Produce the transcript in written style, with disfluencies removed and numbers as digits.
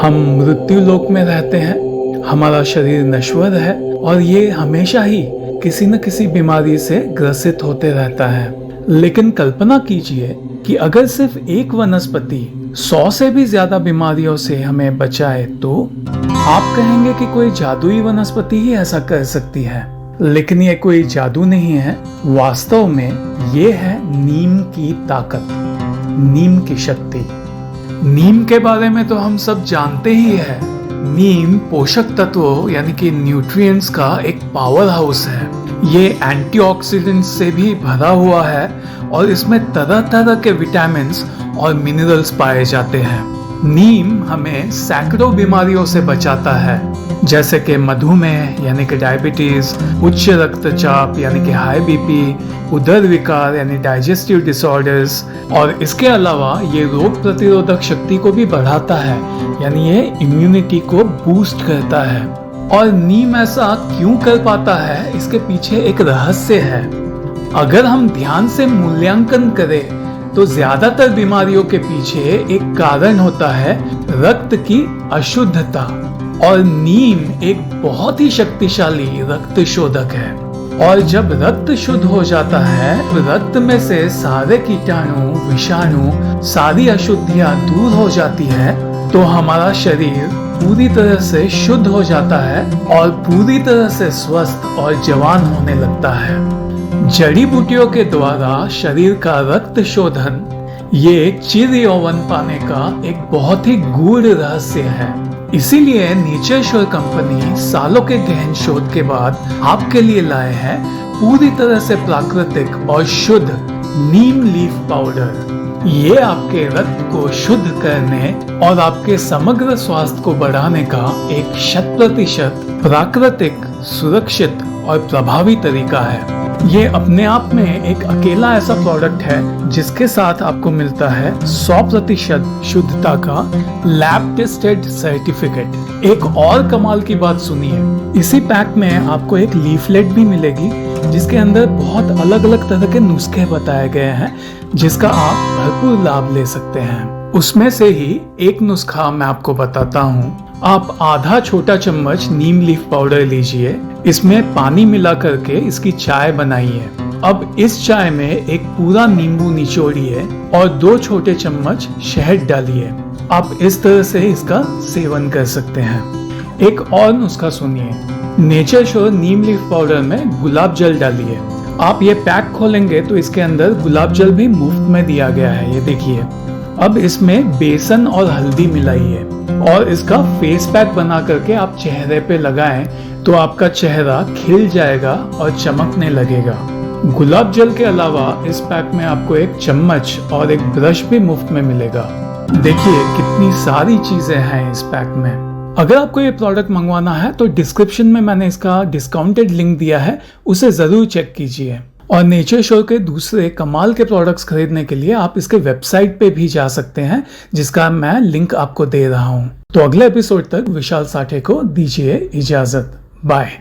हम मृत्यु लोक में रहते हैं, हमारा शरीर नश्वर है और ये हमेशा ही किसी न किसी बीमारी से ग्रसित होते रहता है। लेकिन कल्पना कीजिए कि अगर सिर्फ एक वनस्पति 100 से भी ज्यादा बीमारियों से हमें बचाए तो आप कहेंगे कि कोई जादुई वनस्पति ही ऐसा कर सकती है। लेकिन ये कोई जादू नहीं है, वास्तव में ये है नीम की ताकत, नीम की शक्ति। नीम के बारे में तो हम सब जानते ही है। नीम पोषक तत्वों यानी कि न्यूट्रिएंट्स का एक पावर हाउस है। ये एंटीऑक्सीडेंट्स से भी भरा हुआ है और इसमें तरह तरह के विटामिन्स और मिनरल्स पाए जाते हैं। नीम हमें सैकड़ों बीमारियों से बचाता है, जैसे कि मधुमेह यानी कि डायबिटीज, उच्च रक्तचाप यानी कि हाई बीपी, उदर विकार यानी डाइजेस्टिव डिसऑर्डर्स, और इसके अलावा ये रोग प्रतिरोधक शक्ति को भी बढ़ाता है, यानी ये इम्यूनिटी को बूस्ट करता है। और नीम ऐसा क्यों कर पाता है, इसके पीछे एक रहस्य है। अगर हम ध्यान से मूल्यांकन करें तो ज्यादातर बीमारियों के पीछे एक कारण होता है रक्त की अशुद्धता, और नीम एक बहुत ही शक्तिशाली रक्त शोधक है। और जब रक्त शुद्ध हो जाता है, रक्त में से सारे कीटाणु, विषाणु, सारी अशुद्धियां दूर हो जाती है, तो हमारा शरीर पूरी तरह से शुद्ध हो जाता है और पूरी तरह से स्वस्थ और जवान होने लगता है। जड़ी बूटियों के द्वारा शरीर का रक्त शोधन ये चिर यौवन पाने का एक बहुत ही गूढ़ रहस्य है। इसीलिए नेचर श्योर कंपनी सालों के गहन शोध के बाद आपके लिए लाए हैं पूरी तरह से प्राकृतिक और शुद्ध नीम लीफ पाउडर। ये आपके रक्त को शुद्ध करने और आपके समग्र स्वास्थ्य को बढ़ाने का एक 100% प्राकृतिक, सुरक्षित और प्रभावी तरीका है। ये अपने आप में एक अकेला ऐसा प्रोडक्ट है जिसके साथ आपको मिलता है 100% शुद्धता का लैब टेस्टेड सर्टिफिकेट। एक और कमाल की बात सुनिए, इसी पैक में आपको एक लीफलेट भी मिलेगी जिसके अंदर बहुत अलग अलग तरह के नुस्खे बताए गए हैं जिसका आप भरपूर लाभ ले सकते हैं। उसमें से ही एक नुस्खा मैं आपको बताता हूँ। आप आधा छोटा चम्मच नीम लीफ पाउडर लीजिए, इसमें पानी मिला करके इसकी चाय बनाइए। अब इस चाय में एक पूरा नींबू निचोड़िए और 2 छोटे चम्मच शहद डालिए। आप इस तरह से इसका सेवन कर सकते हैं। एक और नुस्खा सुनिए, नेचर श्योर नीम लीफ पाउडर में गुलाब जल डालिए। आप ये पैक खोलेंगे तो इसके अंदर गुलाब जल भी मुफ्त में दिया गया है, ये देखिए। अब इसमें बेसन और हल्दी मिलाइए और इसका फेस पैक बना करके आप चेहरे पे लगाएं तो आपका चेहरा खिल जाएगा और चमकने लगेगा। गुलाब जल के अलावा इस पैक में आपको एक चम्मच और एक ब्रश भी मुफ्त में मिलेगा। देखिए कितनी सारी चीजें हैं इस पैक में। अगर आपको ये प्रोडक्ट मंगवाना है तो डिस्क्रिप्शन में मैंने इसका डिस्काउंटेड लिंक दिया है, उसे जरूर चेक कीजिए। और नेचर श्योर के दूसरे कमाल के प्रोडक्ट्स खरीदने के लिए आप इसके वेबसाइट पे भी जा सकते हैं, जिसका मैं लिंक आपको दे रहा हूँ। तो अगले एपिसोड तक विशाल साठे को दीजिए इजाजत। बाय।